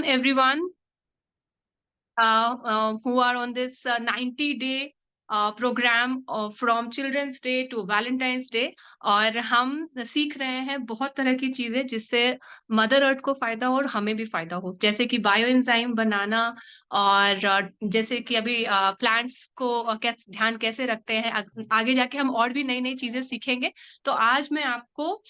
everyone who are on this 90-day programme from Children's Day to Valentine's Day. और हम सीख रहे हैं बहुत तरह की चीजें जिससे मदर अर्थ को फायदा हो और हमें भी फायदा हो, जैसे कि बायो एंजाइम बनाना। और जैसे कि अभी प्लांट्स को ध्यान कैसे रखते हैं, आगे जाके हम और भी नई नई चीजें सीखेंगे। तो आज मैं आपको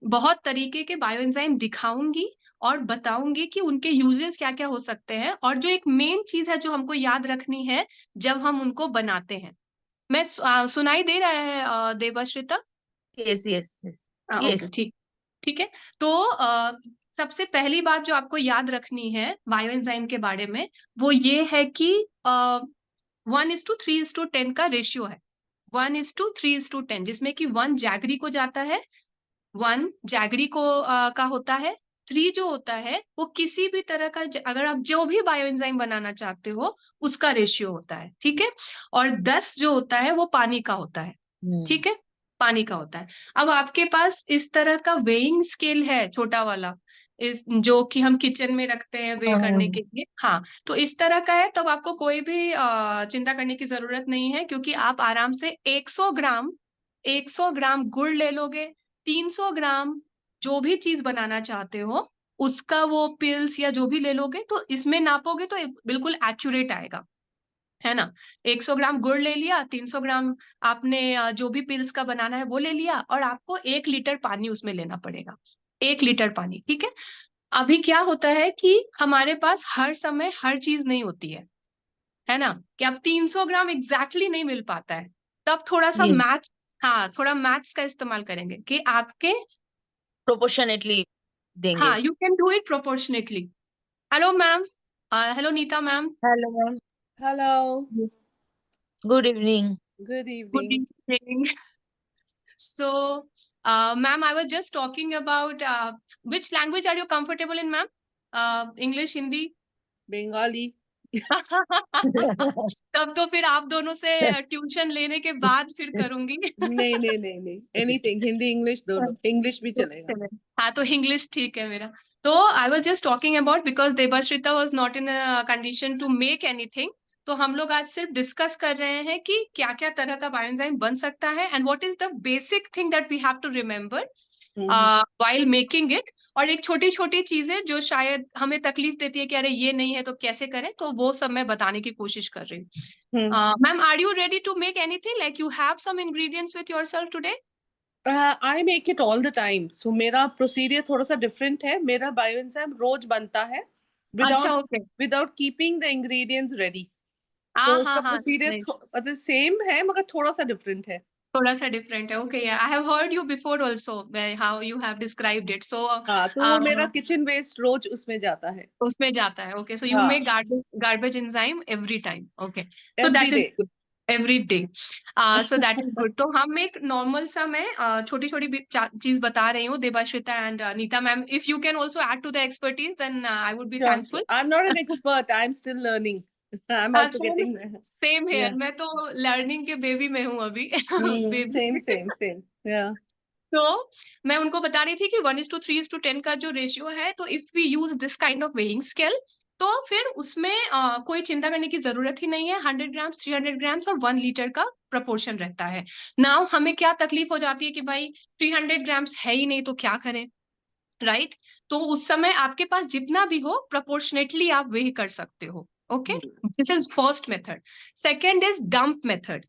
बहुत तरीके के बायो एंजाइम दिखाऊंगी और बताऊंगी कि उनके यूजेस क्या क्या हो सकते हैं, और जो एक मेन चीज है जो हमको याद रखनी है जब हम उनको बनाते हैं। मैं सुनाई दे रहा है Devashrita? Yes yes yes okay, yes. ठीक। ठीक है। तो सबसे पहली बात जो आपको याद रखनी है बायो एंजाइम के बारे में, वो ये है कि 1:3:10 का रेशियो है। 1:3:10, जिसमें कि 1 जैगरी को जाता है, 1 जैगरी को का होता है। 3 जो होता है वो किसी भी तरह का अगर आप जो भी बायो एंजाइम बनाना चाहते हो उसका रेशियो होता है, ठीक है। और 10 जो होता है वो पानी का होता है, ठीक है, पानी का होता है। अब आपके पास इस तरह का वेइंग स्केल है, छोटा वाला, इस जो कि हम किचन में रखते हैं वे करने के लिए। हाँ, तो इस तरह का है, तब आपको कोई भी चिंता करने की जरूरत नहीं है, क्योंकि आप आराम से 100 ग्राम गुड़ ले लोगे, 300 ग्राम जो भी चीज बनाना चाहते हो उसका वो पिल्स या जो भी ले लोगे, तो इसमें नापोगे तो बिल्कुल एक्यूरेट आएगा, है ना। 100 ग्राम गुड़ ले लिया, 300 ग्राम आपने जो भी पिल्स का बनाना है वो ले लिया, और आपको 1 लीटर पानी उसमें लेना पड़ेगा। 1 लीटर पानी, ठीक है। अभी क्या होता है कि हमारे पास हर समय हर चीज नहीं होती है ना, कि अब 300 ग्राम एग्जैक्टली नहीं मिल पाता है। तब थोड़ा सा जी, मैथ्स, हाँ, थोड़ा मैथ्स का इस्तेमाल करेंगे कि आपके, प्रोपोर्शनेटली देंगे। हाँ, you can do it proportionately. Hello ma'am, hello Neeta ma'am. Hello ma'am. Hello, good evening. good good evening. Evening. So, ma'am, I was just talking about which language are you comfortable in, ma'am? English, Hindi? Bengali. तब तो फिर आप दोनों से tuition लेने के बाद फिर करूंगी। नहीं. Anything. Hindi, English दोनों. English भी चलेगा. हाँ, तो इंग्लिश ठीक है मेरा। तो I was just talking about, because Devashrita was not in condition to make anything. तो हम लोग आज सिर्फ डिस्कस कर रहे हैं कि क्या क्या तरह का बायोएंजाइम बन सकता है, and what is the basic thing that we have to remember while making it. और एक छोटी छोटी चीजें जो शायद हमें तकलीफ देती है कि अरे ये नहीं है तो कैसे करें, तो वो सब मैं बताने की कोशिश कर रही हूँ। Ma'am, are you ready to make anything, like you have some ingredients with yourself today? I make it all the time. So मेरा procedure थोड़ा सा different है. मेरा bioenzyme रोज बनता है अच्छा, without okay. without keeping the ingredients ready. तो हाँ हाँ उसका हाँ, procedure नहीं, मतलब same है मगर थोड़ा सा different है. थोड़ा सा डिफरेंट है। Okay, I have heard you before also how you have described it. So हाँ, तो वो मेरा kitchen waste रोज उसमें जाता है. उसमें जाता है। ओके, सो यू हाँ, make garbage enzyme every time. Okay, so every that is day. Good, every day. So that is good. तो हम एक नॉर्मल सा, मैं छोटी छोटी चीज बता रही हूँ, Devashrita and Nita ma'am, if you can also add to the expertise then I would be Sure. Thankful. I'm not an expert. I'm still learning. I'm हाँ, also same getting there. Same here, Yeah. मैं तो learning के baby में हूँ अभी। Same, baby. same, same. Yeah. तो मैं उनको बता रही थी कि 1:3:10 का जो रेशियो है, तो if we use this kind of weighing scale, तो फिर उसमें कोई चिंता करने की जरूरत ही नहीं है। 100 ग्राम्स, 300 ग्राम्स और 1 लीटर का प्रपोर्शन रहता है। नाउ हमें क्या तकलीफ हो जाती है कि भाई 300 ग्राम्स है ही नहीं तो क्या करें, राइट। तो उस समय आपके पास जितना भी हो प्रोपोर्शनेटली आप वेही कर सकते हो। Okay, this is first method. Second is dump method.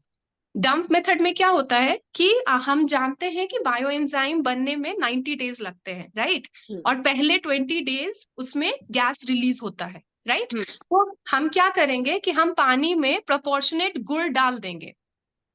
Dump method में क्या होता है कि हम जानते हैं कि बायो एंजाइम बनने में 90 डेज लगते हैं, राइट। और पहले 20 डेज उसमें गैस रिलीज होता है, राइट। तो हम क्या करेंगे कि हम पानी में प्रोपोर्शनेट गुड़ डाल देंगे।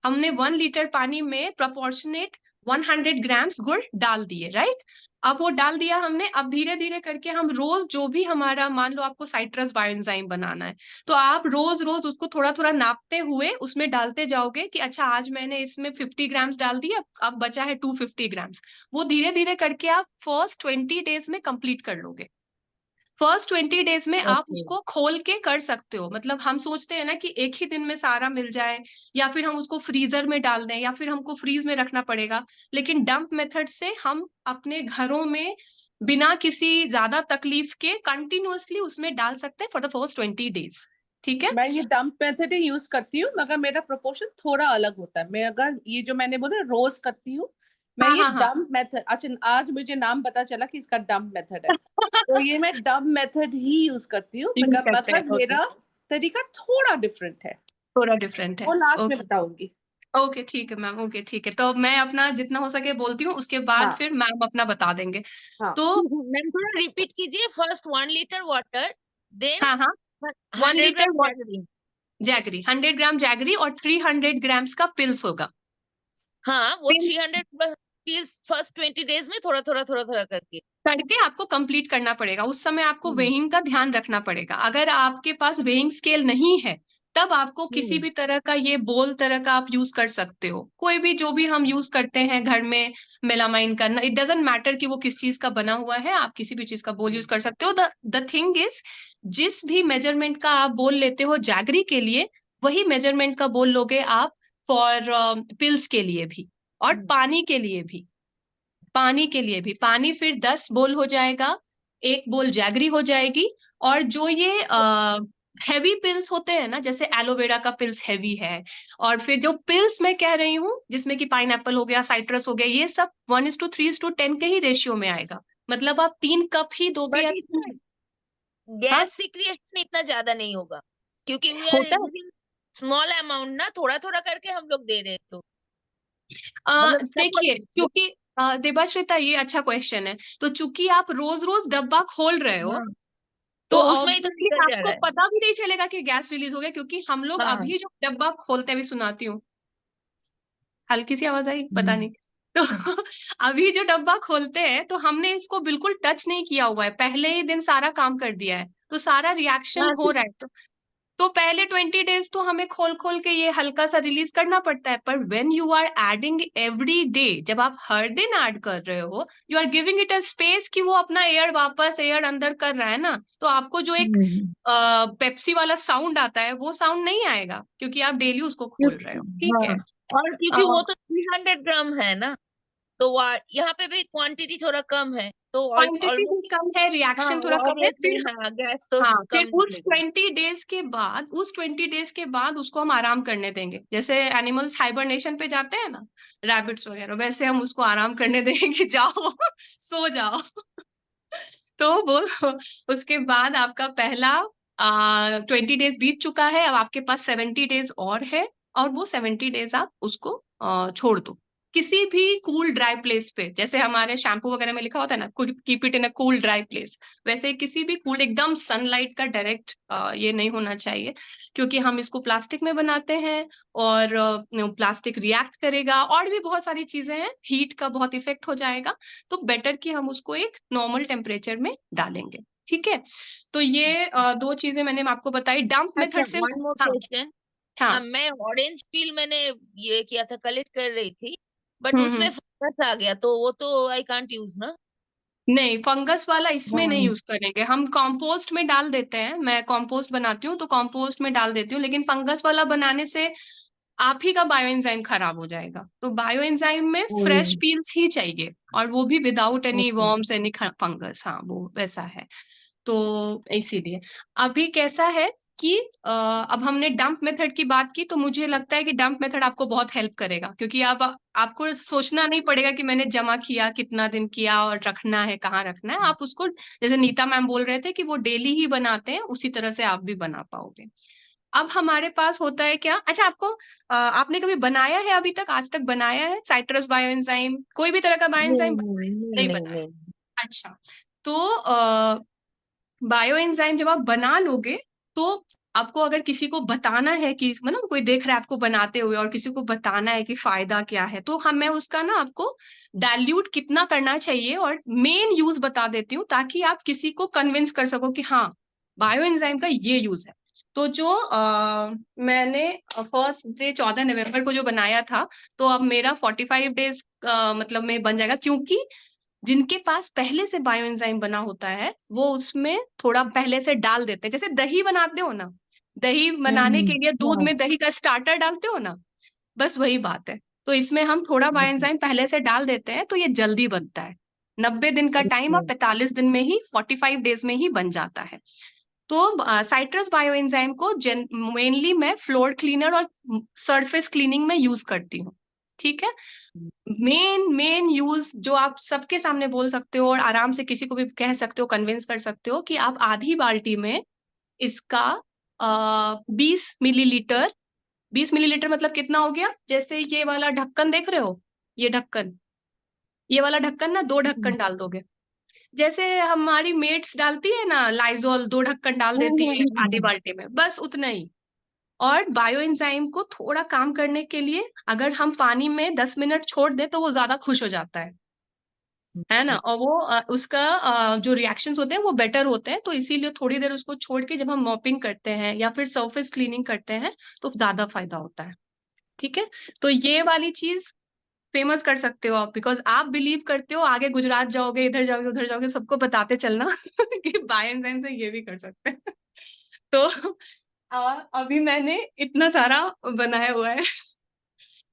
हमने 1 लीटर पानी में प्रोपोर्शनेट 100 ग्राम्स गुड़ डाल दिए, राइट। अब वो डाल दिया हमने। अब धीरे धीरे करके हम रोज जो भी हमारा, मान लो आपको साइट्रस बायोएंजाइम बनाना है, तो आप रोज रोज उसको थोड़ा थोड़ा नापते हुए उसमें डालते जाओगे कि अच्छा आज मैंने इसमें 50 ग्राम्स डाल दिया, अब बचा है 250 ग्राम्स। वो धीरे धीरे करके आप फर्स्ट 20 डेज में कंप्लीट कर लोगे। फर्स्ट 20 डेज में आप Okay. उसको खोल के कर सकते हो। मतलब हम सोचते हैं ना कि एक ही दिन में सारा मिल जाए, या फिर हम उसको फ्रीजर में डाल दें, या फिर हमको फ्रीज में रखना पड़ेगा। लेकिन डंप मेथड से हम अपने घरों में बिना किसी ज्यादा तकलीफ के कंटिन्यूअसली उसमें डाल सकते हैं फॉर द फर्स्ट 20 डेज। ठीक है। मैं ये डंप मेथड ही यूज करती हूँ, मगर मेरा प्रोपोर्शन थोड़ा अलग होता है। मैं अगर ये जो मैंने बोला रोज करती हूँ, मैं हाँ ये हाँ हाँ। डंप मेथड, अच्छा आज मुझे नाम पता चला कि इसका डंप मेथड है, तो ये मैं डंप मेथड ही यूज करती हूँ, यूज मगर करते हैं। मगर ओके, मेरा तरीका थोड़ा डिफरेंट है, थोड़ा डिफरेंट है। वो लास्ट में ओके बताऊंगी। ओके, ठीक है मैम। ओके ठीक है, तो मैं अपना जितना हो सके बोलती हूँ, उसके बाद हाँ फिर मैम अपना बता देंगे। हाँ तो मैम थोड़ा रिपीट कीजिए। फर्स्ट 1 लीटर वाटर, देन हाँ हाँ, 1 100 लीटर ग्राम जैगरी। जैगरी, 100 ग्राम जैगरी और 300 ग्राम्स का पिल्स होगा। हाँ, वो पिल 300 पीस फर्स्ट 20 डेज में थोड़ा थोड़ा थोड़ा थोड़ा करके। करके आपको कंप्लीट करना पड़ेगा। उस समय आपको हम्म वेइंग का ध्यान रखना पड़ेगा। अगर आपके पास वेइंग स्केल नहीं है, तब आपको किसी हम्म भी तरह का ये बोल तरह का आप यूज कर सकते हो। कोई भी जो भी हम यूज करते हैं घर में मेलामाइन का, इट डजेंट मैटर कि वो किस चीज का बना हुआ है, आप किसी भी चीज का बोल यूज कर सकते हो। द थिंग इज, जिस भी मेजरमेंट का आप बोल लेते हो जैगरी के लिए, वही मेजरमेंट का बोल लोगे आप फॉर पिल्स के लिए भी, और हम्म पानी के लिए भी। पानी के लिए भी, पानी फिर 10 बोल हो जाएगा, एक बोल जैगरी हो जाएगी। और जो ये हैवी पिल्स होते हैं ना, जैसे एलोवेरा का पिल्स हैवी है, और फिर जो पिल्स मैं कह रही हूँ जिसमें कि पाइनएप्पल हो गया, साइट्रस हो गया, ये सब 1:3:10 के ही रेशियो में आएगा। मतलब आप 3 कप ही दोगे, बट या इसमें हाँ गैस सिक्रिएशन इतना ज्यादा नहीं होगा, क्योंकि वी आर होता है। गिविंग स्मॉल अमाउंट ना, थोड़ा थोड़ा करके हम लोग दे रहे हैं, तो मतलब देखिए, सपोज। क्योंकि देबाश्रिता, ये अच्छा क्वेश्चन है। तो चूंकि आप रोज रोज डब्बा खोल रहे हो, हाँ, तो तो उसमें इतना ऑब्वियसली निकल जा आपको रहा है। पता भी नहीं चलेगा कि गैस रिलीज हो गया, क्योंकि हम लोग हाँ। अभी जो डब्बा खोलते हैं, अभी सुनाती हूँ, हल्की सी आवाज आई पता हम्म नहीं। तो अभी जो डब्बा खोलते हैं, तो हमने इसको बिल्कुल टच नहीं किया हुआ है, पहले ही दिन सारा काम कर दिया है, तो सारा रिएक्शन हाँ, हो रहा है। तो पहले 20 डेज तो हमें खोल खोल के ये हल्का सा रिलीज करना पड़ता है। पर when you are adding every day, जब आप हर दिन ऐड कर रहे हो, you are giving it a space कि वो अपना एयर वापस एयर अंदर कर रहा है ना, तो आपको जो एक हम्म, पेप्सी वाला साउंड आता है, वो साउंड नहीं आएगा, क्योंकि आप डेली उसको खोल रहे हो। ठीक हाँ, है। और क्योंकि वो तो 300 ग्राम है ना, तो यहाँ पे भी क्वांटिटी थोड़ा कम है, तो क्वांटिटी भी ऑलमोस्ट। कम है, हाँ, रिएक्शन वो थोड़ा कम है। ऑब्वियसली, फिर हाँ, गैस तो हाँ, फिर कम उस निकलेगा। 20 डेज के बाद, उसको हम आराम करने देंगे। जैसे एनिमल्स हाइबरनेशन पे जाते हैं ना, रैबिट्स वगैरह, वैसे हम उसको आराम करने देंगे कि जाओ सो जाओ। तो वो उसके बाद आपका पहला 20 डेज बीत चुका है, अब आपके पास 70 डेज और है। और वो 70 डेज आप उसको छोड़ दो किसी भी कूल ड्राई प्लेस पे। जैसे हमारे शैम्पू वगैरह में लिखा होता है ना, keep it in a cool dry place, वैसे किसी भी कूल, एकदम सनलाइट का डायरेक्ट ये नहीं होना चाहिए, क्योंकि हम इसको प्लास्टिक में बनाते हैं, और प्लास्टिक रिएक्ट करेगा, और भी बहुत सारी चीजें हैं, हीट का बहुत इफेक्ट हो जाएगा। तो बेटर कि हम उसको एक नॉर्मल टेम्परेचर में डालेंगे। ठीक है। तो ये दो चीजें मैंने आपको बताई डंप अच्छा, मेथड से। वन मोर हाँ क्वेश्चन। हाँ। मैं ऑरेंज पील मैंने ये किया था, कलेक्ट कर रही थी, बट उसमें हम्म। फंगस आ गया, तो वो तो आई कांट यूज ना। नहीं, फंगस वाला इसमें नहीं हाँ। यूज करेंगे, हम कंपोस्ट में डाल देते हैं। मैं कंपोस्ट बनाती हूँ, तो कंपोस्ट में डाल देती हूँ, लेकिन फंगस वाला बनाने से आप ही का बायो एंजाइम खराब हो जाएगा। तो बायो एंजाइम में फ्रेश पील्स ही चाहिए, और वो भी without any okay. Worms, any fungus. हाँ, वो वैसा है। तो इसीलिए अभी कैसा है कि अब हमने डंप मेथड की बात की, तो मुझे लगता है कि डंप मेथड आपको बहुत हेल्प करेगा, क्योंकि अब आपको सोचना नहीं पड़ेगा कि मैंने जमा किया, कितना दिन किया, और रखना है कहाँ रखना है। आप उसको, जैसे नीता मैम बोल रहे थे कि वो डेली ही बनाते हैं, उसी तरह से आप भी बना पाओगे। अब हमारे पास होता है क्या, अच्छा आपको आपने कभी बनाया है, अभी तक आज तक बनाया है साइट्रस बायो एंजाइम, कोई भी तरह का बायो नहीं एंजाइम नहीं नहीं नहीं नहीं बनाया? नहीं। अच्छा। तो बायो एंजाइम जब आप बना लोगे, तो आपको अगर किसी को बताना है कि, मतलब कोई देख रहा है आपको बनाते हुए, और किसी को बताना है कि फायदा क्या है, तो हम, मैं उसका ना आपको डाइल्यूट कितना करना चाहिए और मेन यूज बता देती हूँ, ताकि आप किसी को कन्विंस कर सको कि हाँ, बायो एंजाइम का ये यूज है। तो जो मैंने फर्स्ट डे 14 नवंबर को जो बनाया था, तो अब मेरा 45 डेज मतलब में बन जाएगा, क्योंकि जिनके पास पहले से बायो एंजाइम बना होता है वो उसमें थोड़ा पहले से डाल देते हैं। जैसे दही बनाते हो ना, दही बनाने के लिए दूध हाँ में दही का स्टार्टर डालते हो ना, बस वही बात है। तो इसमें हम थोड़ा बायो ओके एंजाइम पहले से डाल देते हैं तो ये जल्दी बनता है। 90 दिन का टाइम और ओके 45 दिन में ही, 45 डेज में ही बन जाता है। तो साइट्रस बायो एंजाइम को मेनली मैं फ्लोर क्लीनर और सरफेस क्लीनिंग में यूज करती हूँ। ठीक है। मेन मेन यूज जो आप सबके सामने बोल सकते हो और आराम से किसी को भी कह सकते हो, कन्विंस कर सकते हो कि आप आधी बाल्टी में इसका 20 मिलीलीटर, 20 मिलीलीटर मतलब कितना हो गया? जैसे ये वाला ढक्कन देख रहे हो, ये ढक्कन, ये वाला ढक्कन ना, 2 ढक्कन डाल दोगे। जैसे हमारी मेट्स डालती है ना लाइजॉल, 2 ढक्कन डाल देती है आधी बाल्टी में, बस उतना ही। और बायो एंजाइम को थोड़ा काम करने के लिए अगर हम पानी में 10 मिनट छोड़ दें तो वो ज्यादा खुश हो जाता है ना। और वो उसका जो रिएक्शंस होते हैं वो बेटर होते हैं, तो इसीलिए थोड़ी देर उसको छोड़ के जब हम मॉपिंग करते हैं या फिर सरफेस क्लीनिंग करते हैं तो ज्यादा फायदा होता है। ठीक है। तो ये वाली चीज फेमस कर सकते हो आप, बिकॉज आप बिलीव करते हो, आगे गुजरात जाओगे, इधर जाओगे, उधर जाओगे, सबको बताते चलना कि बायो एंजाइम से ये भी कर सकते हैं। तो अभी मैंने इतना सारा बनाया हुआ है।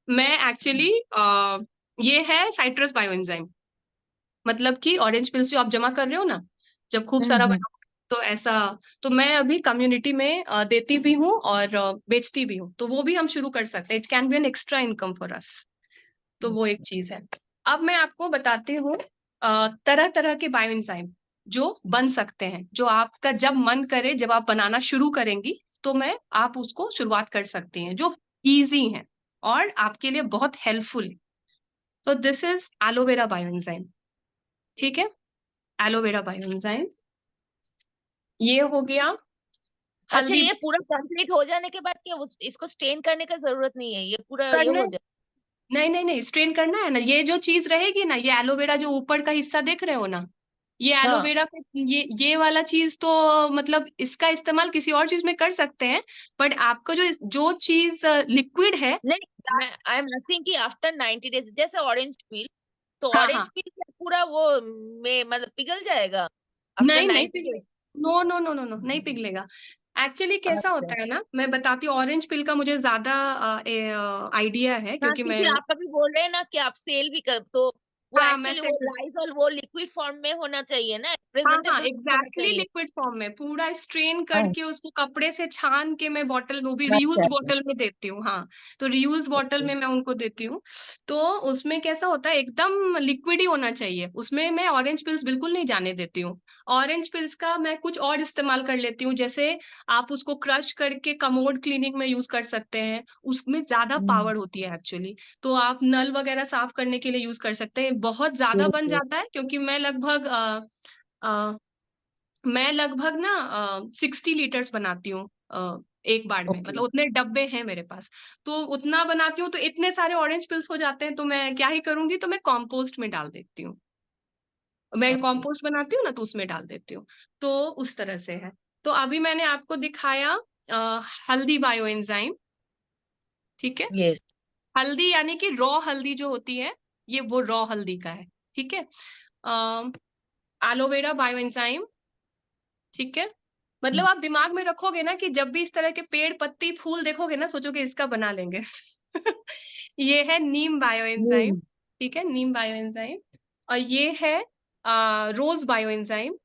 मैं एक्चुअली ये है साइट्रस बायो एंजाइम, मतलब कि ऑरेंज पिल्स जो आप जमा कर रहे हो ना, जब खूब सारा बनाओ तो ऐसा। तो मैं अभी कम्युनिटी में देती भी हूँ और बेचती भी हूँ, तो वो भी हम शुरू कर सकते हैं। It can be an extra income for us. तो वो एक चीज है। अब मैं आपको बताती हूँ तरह तरह के बायो एंजाइम जो बन सकते हैं, जो आपका जब मन करे, जब आप बनाना शुरू करेंगी तो मैं आप उसको शुरुआत कर सकती हैं, जो इजी हैं और आपके लिए बहुत हेल्पफुल है। तो this is aloe vera bio enzyme. ठीक है। एलोवेरा बायो एंजाइम ये हो गया। अच्छा, हल्दी ये पूरा कंप्लीट हो जाने के बाद क्या इसको स्टेन करने का जरूरत नहीं है, ये पूरा ये करने, हो जाए? नहीं नहीं नहीं, स्ट्रेन करना है ना। ये जो चीज रहेगी ना, ये एलोवेरा जो ऊपर का हिस्सा देख रहे हो ना, ये हाँ एलोवेरा पे ये वाला चीज तो मतलब इसका इस्तेमाल किसी और चीज में कर सकते हैं, बट आपको जो जो चीज लिक्विड है। नहीं, मैं आई एम आस्किंग कि आफ्टर 90 डेज जैसे ऑरेंज पील, तो हाँ ऑरेंज हाँ। पील पूरा वो में मतलब पिघल जाएगा आफ्टर नहीं नहीं 90 पिघले, days? No no no no no, नहीं पिघलेगा। एक्चुअली कैसा अच्छा, होता है ना, मैं बताती हूँ। ऑरेंज पिल का मुझे ज्यादा आइडिया है हाँ क्योंकि मैं, क्योंकि आप अभी बोल रहे हैं ना कि आप सेल भी कर, तो वो हाँ मैं एक्चुअली सेल, वो लाइजॉल वो लिक्विड फॉर्म में होना चाहिए ना, हाँ हाँ प्रेजेंटेबल होना एग्जैक्टली चाहिए। लिक्विड फॉर्म में पूरा स्ट्रेन हाँ, करके उसको कपड़े से छान के मैं बॉटल में, वो भी अच्छा रियूज्ड अच्छा बॉटल में देती हूँ। हाँ, तो रियूज्ड बॉटल okay, में मैं उनको देती हूँ। तो उसमें कैसा होता है, एकदम लिक्विड ही होना चाहिए उसमें। मैं ऑरेंज पिल्स बिल्कुल नहीं जाने देती हूँ। ऑरेंज पिल्स का मैं कुछ और इस्तेमाल कर लेती हूँ, जैसे आप उसको क्रश करके कमोड क्लीनिंग में यूज कर सकते हैं, उसमें ज्यादा हम्म, पावर होती है एक्चुअली। तो आप नल वगैरह साफ करने के लिए यूज कर सकते हैं, बहुत ज्यादा बन okay, जाता है क्योंकि अ, मैं लगभग ना 60 लीटर्स बनाती हूँ एक बार में, okay, मतलब उतने डब्बे हैं मेरे पास। तो उतना बनाती हूँ तो इतने सारे ऑरेंज पिल्स हो जाते हैं, तो मैं क्या ही करूंगी, तो मैं कॉम्पोस्ट में डाल देती हूँ। मैं okay, कॉम्पोस्ट बनाती हूँ ना तो उसमें डाल देती हूँ। तो उस तरह से है। तो अभी मैंने आपको दिखाया हल्दी बायो एंजाइम। ठीक है। yes, हल्दी यानी कि रॉ हल्दी जो होती है, ये वो रॉ हल्दी का है। ठीक है। Aloe vera bio enzyme. ठीक है। मतलब आप दिमाग में रखोगे ना कि जब भी इस तरह के पेड़ पत्ती फूल देखोगे ना, सोचोगे इसका बना लेंगे। ये है नीम बायो एंजाइम। हम्म, ठीक है, नीम बायो एंजाइम। और ये है रोज बायो एंजाइम।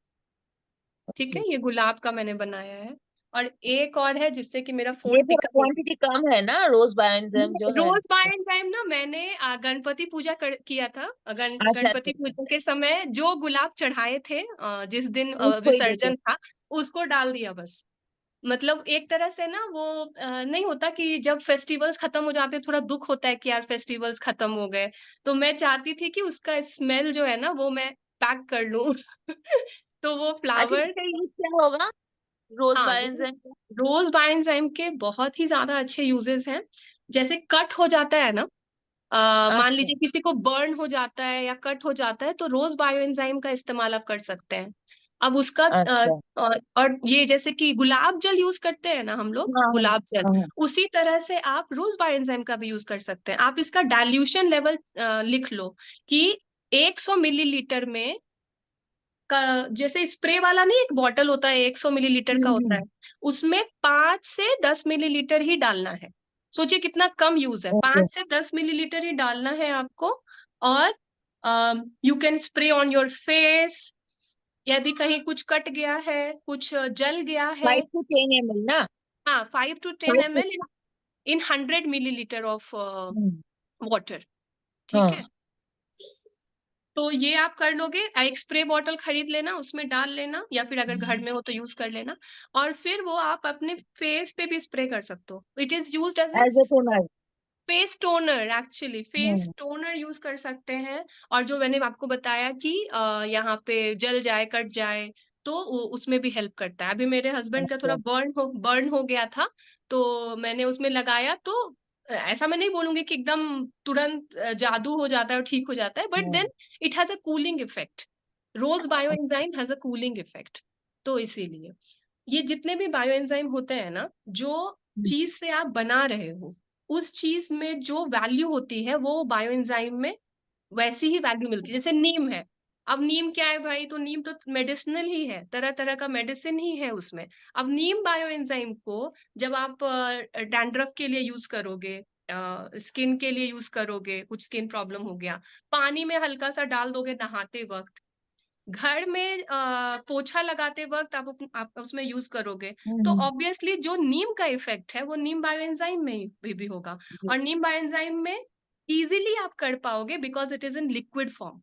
ठीक है, okay. ये गुलाब का मैंने बनाया है। और एक और है जिससे कि मेरा ये फोन थोड़ा पिकअप। क्वांटिटी कम है ना रोज बायोएंजाइम जो है? रोज बाय एंजाइम ना मैंने गणपति पूजा किया था। अच्छा अच्छा गणपति अच्छा, पूजा के समय जो गुलाब चढ़ाए थे, जिस दिन उसको ही देते विसर्जन था, उसको डाल दिया बस। मतलब एक तरह से ना वो नहीं होता कि जब फेस्टिवल्स खत्म हो जाते हैं, थोड़ा दुख होता है कि यार फेस्टिवल्स खत्म हो गए। तो मैं चाहती थी कि उसका स्मेल जो है ना वो मैं पैक कर लूं। तो वो अच्छा फ्लावर, इसका यूज क्या होगा रोज हाँ, बायोएंजाइम का? रोज बायोएंजाइम के बहुत ही ज्यादा अच्छे यूजेस हैं। जैसे कट हो जाता है ना, मान अच्छा लीजिए किसी को बर्न हो जाता है या कट हो जाता है, तो रोज बायोएंजाइम का इस्तेमाल आप कर सकते हैं। अब उसका अच्छा, और ये जैसे कि गुलाब जल यूज करते हैं ना हम लोग, हाँ हाँ गुलाब जल, हाँ, उसी तरह से आप रोज बायोएंजाइम का भी यूज कर सकते हैं। आप इसका डाइल्यूशन लेवल लिख लो कि 100 मिलीलीटर में जैसे स्प्रे वाला नहीं, एक बॉटल होता है 100 मिलीलीटर का होता है, उसमें 5 से 10 मिलीलीटर ही डालना है। सोचिए कितना कम यूज है, ओके 5 से 10 मिलीलीटर ही डालना है आपको। और you can spray on your face, यदि कहीं कुछ कट गया है, कुछ जल गया है। 5 to 10 ml ना? हाँ, 5 to 10 5 to ml in 100 millilitre of hmm, water. ठीक है, हाँ तो ये आप कर लोगे। एक स्प्रे बॉटल खरीद लेना, उसमें डाल लेना, या फिर अगर घर में हो तो यूज कर लेना। और फिर वो आप अपने फेस पे भी स्प्रे कर सकते हो। It is used as a as a toner. Face toner, actually face toner use कर सकते हैं। और जो मैंने आपको बताया कि यहाँ पे जल जाए, कट जाए, तो उसमें भी हेल्प करता है। अभी मेरे हस्बैंड का थोड़ा अच्छा बर्न हो गया था, तो मैंने उसमें लगाया, तो ऐसा मैं नहीं बोलूंगी कि एकदम तुरंत जादू हो जाता है और ठीक हो जाता है, but then it has a cooling effect. Rose bio enzyme has a cooling effect. तो इसीलिए ये जितने भी बायो एंजाइम होते हैं ना, जो चीज से आप बना रहे हो, उस चीज में जो वैल्यू होती है वो बायो एंजाइम में वैसी ही वैल्यू मिलती है। जैसे नीम है, अब नीम क्या है भाई, तो नीम तो मेडिसिनल ही है, तरह तरह का मेडिसिन ही है उसमें। अब नीम बायो एंजाइम को जब आप डैंड्रफ के लिए यूज करोगे, स्किन के लिए यूज करोगे, कुछ स्किन प्रॉब्लम हो गया, पानी में हल्का सा डाल दोगे नहाते वक्त, घर में पोछा लगाते वक्त आप उसमें यूज करोगे, तो ऑब्वियसली जो नीम का इफेक्ट है वो नीम बायोएंजाइम में भी होगा। और नीम बायोएंजाइम में इजीली आप कर पाओगे because it is in liquid form.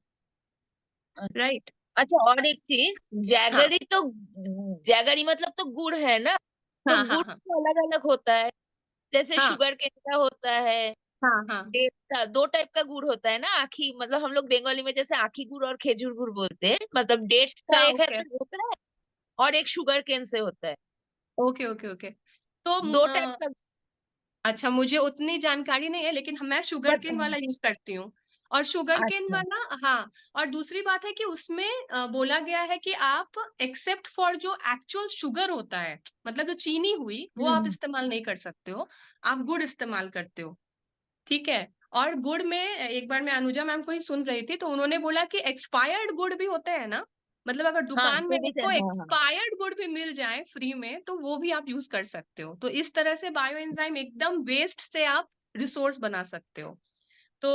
अच्छा राइट। अच्छा, और एक चीज, हाँ जैगरी तो, जैगरी मतलब तो गुड़ है ना? तो हाँ हाँ गुड़ हाँ तो अलग अलग होता है, जैसे हाँ शुगर केन का होता है, हाँ हाँ डेट का, 2 टाइप का गुड़ होता है ना। आखी मतलब हम लोग बंगाली में जैसे आखी गुड़ और खेजूर गुड़ बोलते हैं, मतलब डेट्स का एक है ओके होता है, और एक शुगर केन से होता है। Okay okay okay. तो 2 टाइप का। अच्छा, मुझे उतनी जानकारी नहीं है, लेकिन मैं शुगर बट केन वाला यूज करती हूँ। और शुगर केन अच्छा। वाला, हाँ। और दूसरी बात है कि उसमें बोला गया है कि आप एक्सेप्ट फॉर जो एक्चुअल शुगर होता है, मतलब जो चीनी हुई, वो आप हम्म इस्तेमाल नहीं कर सकते हो, आप गुड़ इस्तेमाल करते हो। ठीक है। और गुड़ में एक बार मैं अनुजा मैम को ही सुन रही थी, तो उन्होंने बोला कि एक्सपायर्ड गुड़ भी होते हैं ना, मतलब अगर हाँ दुकान में वो भी आपको हाँ हाँ। एक्सपायर्ड गुड़ भी मिल जाए फ्री में, तो वो भी आप यूज कर सकते हो। तो इस तरह से बायो एंजाइम एकदम वेस्ट से आप रिसोर्स बना सकते हो। तो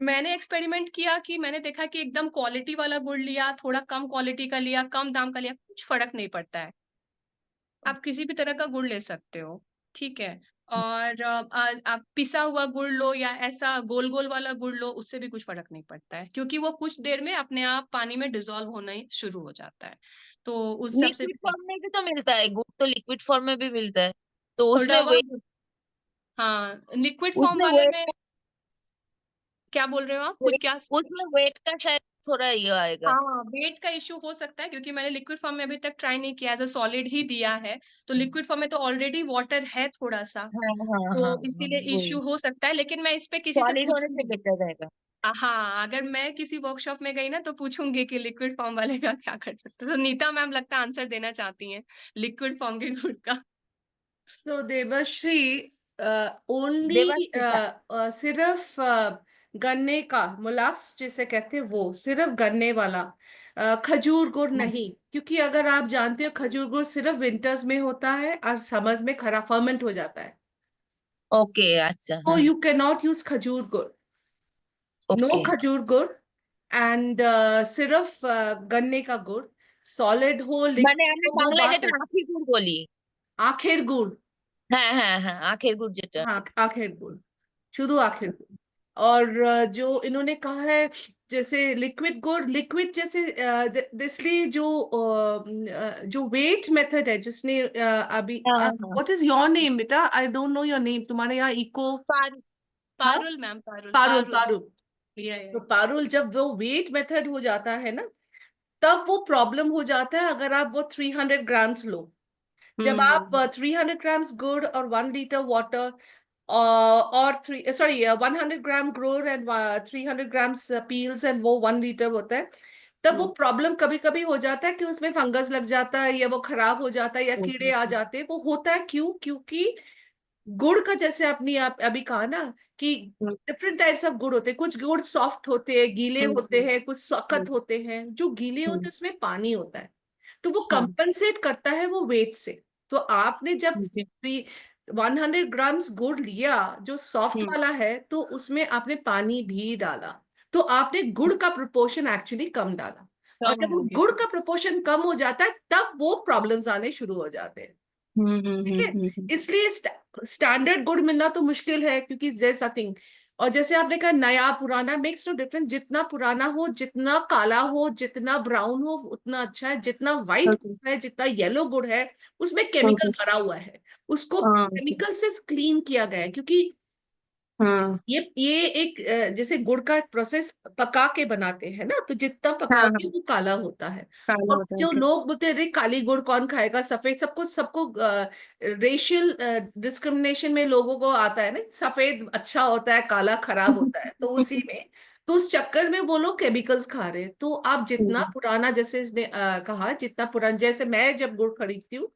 मैंने एक्सपेरिमेंट किया कि मैंने देखा कि एकदम क्वालिटी वाला गुड़ लिया, थोड़ा कम क्वालिटी का लिया, कम दाम का लिया, कुछ फर्क नहीं पड़ता है। आप किसी भी तरह का गुड़ ले सकते हो। ठीक है। और आप पिसा हुआ गुड़ लो या ऐसा गोल गोल वाला गुड़ लो, उससे भी कुछ फर्क नहीं पड़ता है, क्योंकि वो कुछ देर में अपने आप पानी में डिजोल्व होना ही शुरू हो जाता है। तो उस सबसे लिक्विड भी फॉर्म में भी तो मिलता है गुड़, तो लिक्विड फॉर्म में भी मिलता है, तो उसमें रवा वेट, हाँ, लिक्विड फॉर्म उसमें वाले में वेट, क्या बोल रहे हो आप, कुछ क्या? उसमें वेट का शायद थोड़ा ये आएगा। हाँ, वेट का इश्यू हो सकता है, क्योंकि मैंने लिक्विड फॉर्म में अभी तक ट्राई नहीं किया, एज अ सॉलिड ही दिया है। तो लिक्विड फॉर्म में तो ऑलरेडी वाटर है थोड़ा सा, हाँ हाँ तो हाँ हाँ, इसीलिए वही इश्यू हो सकता है, लेकिन मैं इस पे किसी से सॉलिड होने से पूछूंगी। बेटर रहेगा। हाँ, अगर मैं किसी वर्कशॉप में गई ना, तो पूछूंगी कि लिक्विड फॉर्म वाले का क्या कर सकते हैं। तो नीता मैम लगता है आंसर देना चाहती हैं लिक्विड फॉर्म के गुड का। So Devshree, only Devashrita. सिर्फ गन्ने का मोलास जिसे कहते हैं, वो सिर्फ गन्ने वाला, खजूर गुड़ नहीं, क्योंकि अगर आप जानते हो खजूर गुड़ सिर्फ विंटर्स में होता है और समर्स में खरा फर्मेंट हो जाता है। ओके अच्छा तो हाँ। यू कैन नॉट यूज खजूर गुड़, नो ओके खजूर गुड़। एंड सिर्फ गन्ने का गुड़, सॉलिड हो মানে लिक्विड আমরা हो, वो বাংলায় बात যেটা है। আখি গুড় বলি। आखिर गुड़, হ্যাঁ হ্যাঁ হ্যাঁ, আখের গুড় যেটা। हाँ आखिर गुड़, शुद्ध आखिर गुड़। और जो इन्होंने कहा है, जैसे लिक्विड गुड़, लिक्विड जैसे इसलिए जो वेट मेथड है, जिसने अभी, हाँ हाँ व्हाट इज योर नेम बेटा, I don't know your name, तुम्हारे यहाँ इको। पार, हाँ, पारुल मैम, पारुल पारुल पारुल। पारुल। ये तो पारुल, जब वो वेट मेथड हो जाता है ना, तब वो प्रॉब्लम हो जाता है अगर आप वो 300 ग्राम्स लो। जब आप हम्म। 300 ग्राम्स गुड़ और 1 लीटर वाटर, और 100 ग्राम गुड़ एंड 300 ग्राम्स पील्स, एंड वो 1 लीटर होता है, तब वो हम्म। प्रॉब्लम कभी कभी हो जाता है कि उसमें फंगस लग जाता है, या वो खराब हो जाता है, या कीड़े आ ओके जाते हैं। वो होता है क्यों? क्योंकि गुड़ का जैसे आपने आप अभी कहा ना कि हम्म, डिफरेंट टाइप्स ऑफ गुड़ होते हैं, कुछ गुड़ सॉफ्ट होते हैं, गीले हम्म, होते हैं, कुछ सख्त हम्म, होते हैं। जो गीले होते हम्म, हैं उसमें पानी होता है, तो वो हाँ, कंपनसेट करता है वो वेट से। तो आपने जब जी, 100 ग्राम्स गुड़ लिया जो सॉफ्ट हम्म, वाला है, तो उसमें आपने पानी भी डाला, तो आपने गुड़ का प्रोपोर्शन एक्चुअली कम डाला। और कम जब हो वो गया। गुड़ का प्रोपोर्शन कम हो जाता है तब वो प्रॉब्लम्स आने शुरू हो जाते हैं। ठीक है, इसलिए स्टैंडर्ड गुड़ मिलना तो मुश्किल है, क्योंकि जैसा थिंग, और जैसे आपने कहा नया पुराना मेक्स नो डिफरेंस, जितना पुराना हो, जितना काला हो, जितना ब्राउन हो उतना अच्छा है, जितना व्हाइट ओके, है, जितना येलो गुड़ है, उसमें केमिकल ओके, भरा हुआ है, उसको हाँ, ओके, केमिकल से क्लीन किया गया है। क्योंकि हाँ, ये एक जैसे गुड़ का प्रोसेस पका के बनाते हैं ना, तो जितना हाँ, पकाओगे हाँ, वो काला होता है। काला और होता है, जो ओके, लोग बोलते हैं अरे काली गुड़ कौन खाएगा, सफेद, सबको सबको रेशियल डिस्क्रिमिनेशन में लोगों को आता है ना, सफेद अच्छा होता है, काला खराब होता है, तो उसी में, तो उस चक्कर में वो लोग केमिकल्स खा रहे हैं। तो आप जितना पुराना, जैसे इसने कहा, जितना पुराना, जैसे मैं जब गुड़ खरीदती हूँ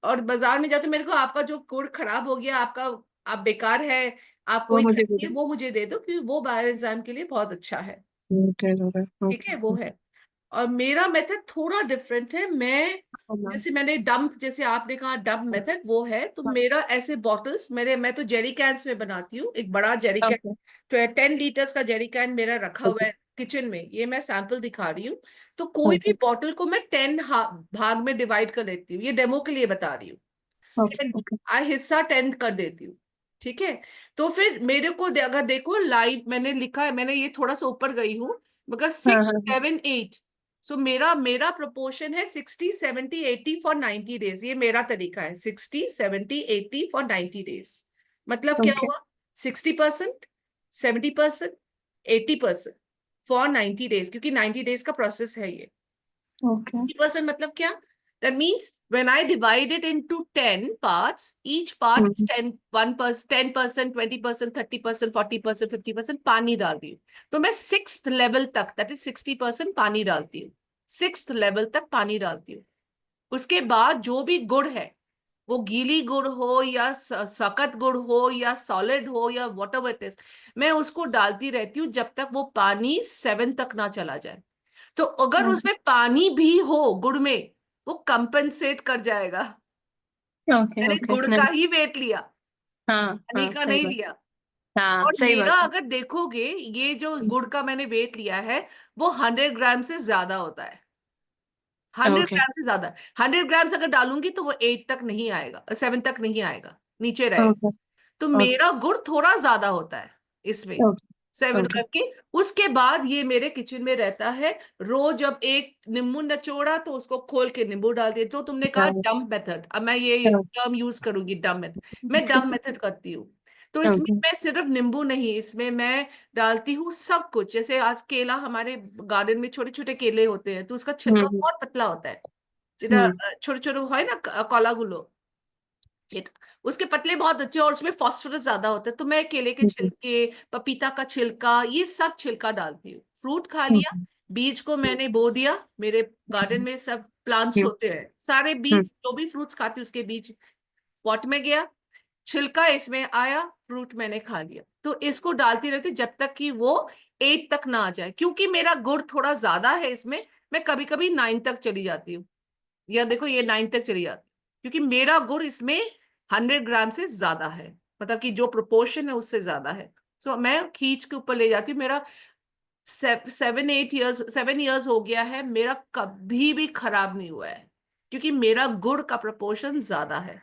और बाजार में जाते, मेरे को आपका जो गुड़ खराब हो गया, आपका, आप बेकार है, आप वो कोई मुझे दे खरीदिए, दो। वो मुझे दे दो, क्योंकि वो बायो एग्जाम के लिए बहुत अच्छा है। ओके, ओके, ठीक है, वो ओके, है। और मेरा मेथड थोड़ा डिफरेंट है। मैं, मैम, जैसे मैंने डंप, जैसे आपने कहा डंप मेथड वो है, तो मेरा ऐसे बॉटल्स मेरे, मैं तो जेरी कैंस में बनाती हूँ, एक बड़ा जेरी कैन, ओके, 10 लीटर्स का जेरी कैन मेरा रखा हुआ ओके, है किचन में, ये मैं सैंपल दिखा रही हूँ। तो कोई भी ओके, बॉटल को मैं 10 भाग में डिवाइड कर लेती हूँ, ये डेमो के लिए बता रही हूँ। ओके, ओके, हिस्सा 10 कर देती हूँ। ठीक है, तो फिर मेरे को अगर देखो लाइन मैंने लिखा है, मैंने ये थोड़ा सा ऊपर गई हूँ, मगर हाँ, 6, हाँ, 7, 8। सो मेरा मेरा प्रोपोर्शन है 60, 70, 80 फॉर 90 डेज। ये मेरा तरीका है, 60, 70, 80 फॉर 90 डेज। मतलब क्या ओके, हुआ, 60%, 70%, 80% फॉर 90 डेज, क्योंकि 90 डेज का प्रोसेस है ये। ओके, 60% मतलब क्या? That means when I divide it into 10 parts, each part is 10, 1%, 10%, 20%, 30%, 40%, 50% पानी डाल रही हूँ। तो मैं 6th लेवल तक, दैट इज 60% पानी डालती हूँ। 6th लेवल तक पानी डालती हूँ। उसके बाद जो भी गुड़ है, वो गीली गुड़ हो या सख्त गुड़ हो या सॉलिड हो या वॉट एवर इट इज, मैं उसको डालती रहती हूँ जब तक वो पानी 7 तक ना चला जाए। तो अगर ओके, उसमें पानी भी हो गुड़ में, वो कंपनसेट कर जाएगा। ओके, मैंने ओके, गुड़ का नहीं, ही वेट लिया, हाँ, पानी हाँ, का सही नहीं बात, लिया। हाँ, और सही मेरा बात है। अगर देखोगे, ये जो गुड़ का मैंने वेट लिया है, वो 100 ग्राम से ज्यादा होता है। हंड्रेड ओके, ग्राम से ज्यादा। 100 ग्राम्स अगर डालूंगी तो वो 8 तक नहीं आएगा, 7 तक नहीं आएगा, नीचे रहेगा। ओके, तो ओके, मेरा गुड़ थोड़ा ज्यादा होता है इसमें, ओके, 7 ओके, करके। उसके बाद ये मेरे किचन में रहता है। रोज जब एक नींबू निचोड़ा तो उसको खोल के नींबू डाल दिए। तो तुमने कहा हाँ, डंप मेथड, अब मैं ये टर्म यूज करूंगी, डंप मेथड। मैं डंप मेथड करती हूँ। तो इसमें ओके, मैं सिर्फ नींबू नहीं, इसमें मैं डालती हूँ सब कुछ। जैसे आज केला, हमारे गार्डन में छोटे छोटे केले होते हैं, तो उसका छिलका हम्म, बहुत पतला होता है, যেটা हम्म, ছোট ছোট হয় না কলাগুলো, it- उसके पतले बहुत अच्छे, और उसमें फास्फोरस ज्यादा होता है। तो मैं केले के हम्म, छिलके, पपीता का छिलका, ये सब छिलका डालती हूँ। फ्रूट खा लिया, हम्म, बीज को मैंने बो दिया। मेरे गार्डन में सब प्लांट्स हम्म, होते हैं, सारे हम्म, बीज, जो भी फ्रूट्स खाती हूँ उसके बीज पॉट में गया, छिलका इसमें आया, फ्रूट मैंने खा लिया। तो इसको डालती रहती हूँ जब तक कि वो 8 तक ना आ जाए। क्योंकि मेरा गुड़ थोड़ा ज्यादा है इसमें, मैं कभी कभी 9 तक चली जाती हूँ। या देखो ये 9 तक चली जाती, क्योंकि मेरा गुड़ इसमें 100 ग्राम से ज्यादा है, मतलब कि जो प्रोपोर्शन है उससे ज्यादा है। तो मैं खींच के ऊपर ले जाती हूँ। मेरा 7 इयर्स हो गया है, मेरा कभी भी खराब नहीं हुआ है, क्योंकि मेरा गुड़ का प्रोपोर्शन ज्यादा है।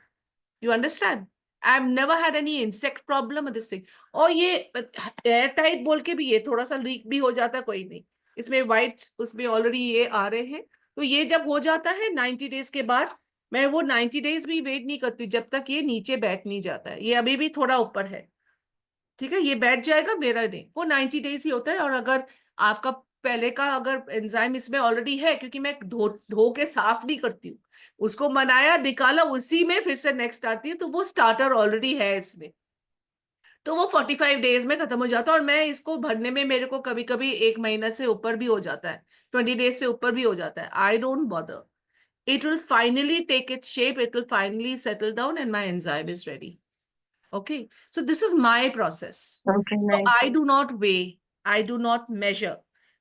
You understand? I have never had any insect problem this thing. और ये एयर टाइट बोल के भी ये थोड़ा सा लीक भी हो जाता है, कोई नहीं। इसमें वाइट, उसमें ऑलरेडी ये आ रहे हैं। तो ये जब हो जाता है 90 डेज के बाद, मैं वो 90 डेज भी वेट नहीं करती जब तक ये नीचे बैठ नहीं जाता है। ये अभी भी थोड़ा ऊपर है, ठीक है, ये बैठ जाएगा मेरा नहीं, वो 90 डेज ही होता है। और अगर आपका पहले का अगर एंजाइम इसमें ऑलरेडी है, क्योंकि मैं धो धो के साफ नहीं करती हूँ, उसको बनाया निकाला, उसी में फिर से नेक्स्ट आती है, तो वो स्टार्टर ऑलरेडी है इसमें। तो वो 45 डेज में खत्म हो जाता है। और मैं इसको भरने में मेरे को कभी कभी 1 महीना से ऊपर भी हो जाता है, 20 डेज से ऊपर भी हो जाता है। I don't bother, it will finally take it shape, it will finally settle down and my enzyme is ready. Okay, so this is my process. Okay, So nice. I do not weigh, I do not measure.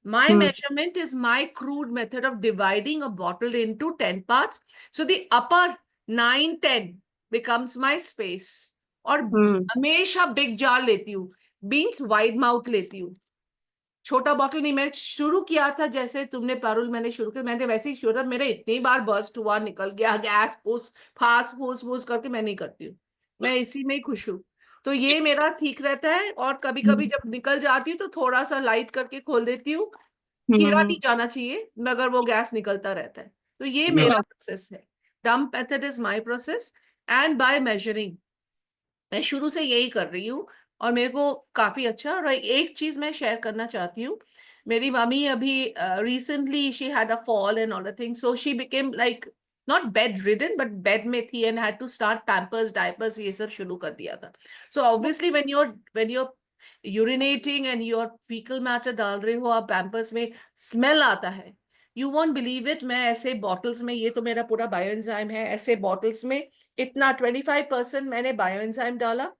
My measurement is my crude method of dividing a bottle into 10 parts. So the upper 9, 10 becomes my space. और हमेशा big jar लेती हूँ, beans wide mouth लेती हूँ, छोटा bottle नहीं। मैं शुरू किया था जैसे तुमने पारुल, मैंने शुरू किया, मैंने वैसे ही शुरू था, मेरे इतनी बार बर्स्ट हुआ, निकल गया गैस, फूस फास फूस फूस करके, मैं नहीं करती हूँ, मैं इसी में ही खुश हूँ। तो ये मेरा ठीक रहता है। और कभी कभी जब निकल जाती हूँ तो थोड़ा सा लाइट करके खोल देती हूँ, कीड़ा नहीं जाना चाहिए मगर वो गैस निकलता रहता है। तो ये मेरा प्रोसेस है, dump method is my process. And by measuring, मैं शुरू से यही कर रही हूँ और मेरे को काफी अच्छा। और एक चीज मैं शेयर करना चाहती हूँ, मेरी मम्मी अभी recently she had a fall and all the things, so she became like not bedridden but bed में थी and had to start Pampers diapers ये सब शुरू कर दिया था। So obviously when you're urinating and your faecal matter डाल रहे हो आप पैम्पर्स में, स्मेल आता है। यू वॉन्ट बिलीव इट, मैं ऐसे बॉटल्स में, ये तो मेरा पूरा बायोएंजाइम है, ऐसे बॉटल्स में इतना 25% मैंने बायोएंजाइम डाला,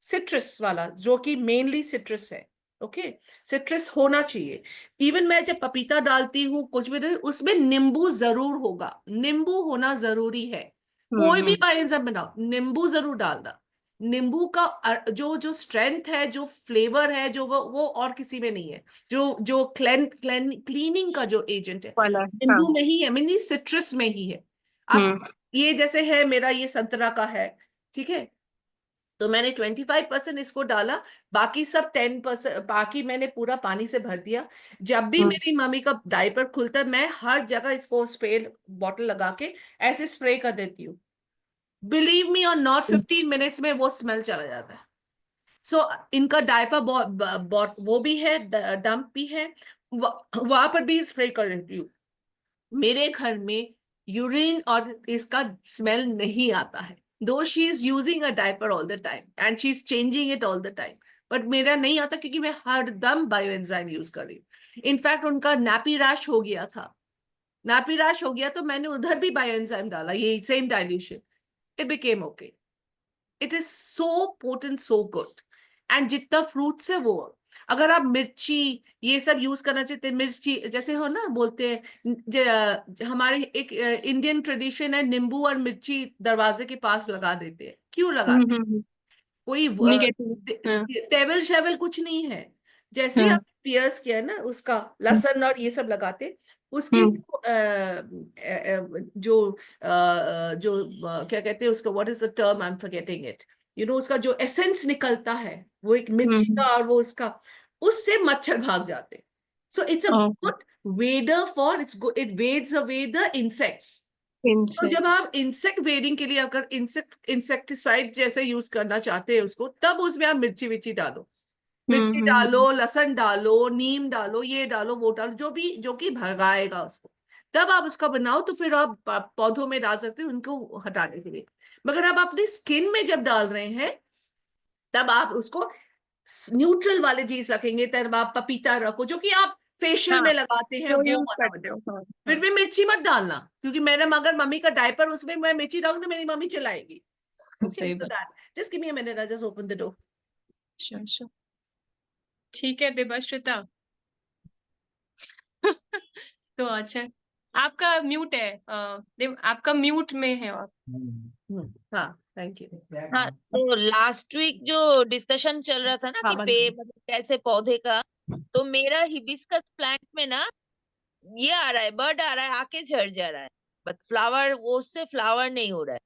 सिट्रस वाला, जो कि मेनली सिट्रस है। ओके, सिट्रस होना चाहिए। इवन मैं जब पपीता डालती हूँ कुछ भी, उसमें नींबू जरूर होगा, नींबू होना जरूरी है। कोई भी बायोएंजाइम बनाओ, नींबू जरूर डालना। नींबू का जो जो स्ट्रेंथ है, जो फ्लेवर है, जो वो और किसी में नहीं है। जो जो क्लीनिंग का जो एजेंट है वाला, हाँ। नींबू में ही है, मीन सिट्रस में ही है। अब ये जैसे है मेरा, ये संतरा का है, ठीक है, तो मैंने 25% इसको डाला, बाकी सब 10%, बाकी मैंने पूरा पानी से भर दिया। जब भी मेरी मम्मी का डायपर खुलता है, मैं हर जगह इसको स्प्रे बॉटल लगा के ऐसे स्प्रे कर देती हूँ। बिलीव मी और नॉट, 15 मिनट्स में वो स्मेल चला जाता है। सो इनका डायपर वो भी है, डंप भी है, वहां पर भी स्प्रे कर देती हूँ। मेरे घर में यूरिन और इसका स्मेल नहीं आता है, दो she is using a diaper all the time and she is changing it all the time, but मेरा नहीं आता क्योंकि मैं हर दम बायो एंजाइम यूज कर रही हूँ। इनफैक्ट उनका नैपी रैश हो गया था, नैपी रैश हो गया तो मैंने उधर भी बायो एंजाइम डाला, ये same dilution, it became okay. It is so potent, so good. And जितना फ्रूट्स है वो, अगर आप मिर्ची ये सब यूज करना चाहते हैं, मिर्ची जैसे हो ना, बोलते हैं हमारे एक इंडियन ट्रेडिशन है, नींबू और मिर्ची दरवाजे के पास लगा देते हैं। क्यों लगाते हैं? कोई निगेटिव। हाँ। टेबल शेबल कुछ नहीं है। जैसे हम्म आप पियर्स किया ना, उसका लहसुन और ये सब लगाते, उसके हम्म क्या कहते हैं उसका, what is the term, I am forgetting it, उसका जो एसेंस निकलता है, वो एक मिर्ची का, और वो उसका, उससे मच्छर भाग जाते। So it's a okay, good weeder for, it weeds away the insects. तो जब इंसेक्ट्स। आप इंसेक्ट वेडिंग के लिए अगर इंसेक्टिसाइड जैसे यूज करना चाहते हैं उसको, तब उसमें आप मिर्ची विर्ची डालो, मिर्ची डालो, लहसुन डालो, नीम डालो, ये डालो, वो डालो, जो भी जो कि भगाएगा उसको, तब आप उसका बनाओ। तो फिर आप पौधों में डाल सकते हैं उनको हटाने के लिए। मगर आप अपनी स्किन में जब डाल रहे हैं, तब आप उसको न्यूट्रल वाले चीज रखेंगे, तब आप पपीता रखो जो कि आप फेशियल हाँ, में लगाते हैं, जो वो यूज वाला करते बनाओ। हो। हाँ फिर हाँ। भी मिर्ची मत डालना, क्योंकि मेरा मगर मम्मी का डायपर, उसमें मैं मिर्ची डालूंगी तो मेरी मम्मी चिल्लाएगी। ओके, सही सो बात। That just give me a minute, I just open the door. Sure sure. ठीक है देबाश्रिता। तो अच्छा, आपका म्यूट है, आपका म्यूट में है आप। हाँ, थैंक यू। हाँ, तो लास्ट वीक जो डिस्कशन चल रहा था ना हाँ, कि बंद करो। मतलब कैसे पौधे का, तो मेरा हिबिस्कस प्लांट में ना ये आ रहा है, बर्ड आ रहा है, आके झड़ जा रहा है, बट फ्लावर, वो उससे फ्लावर नहीं हो रहा है।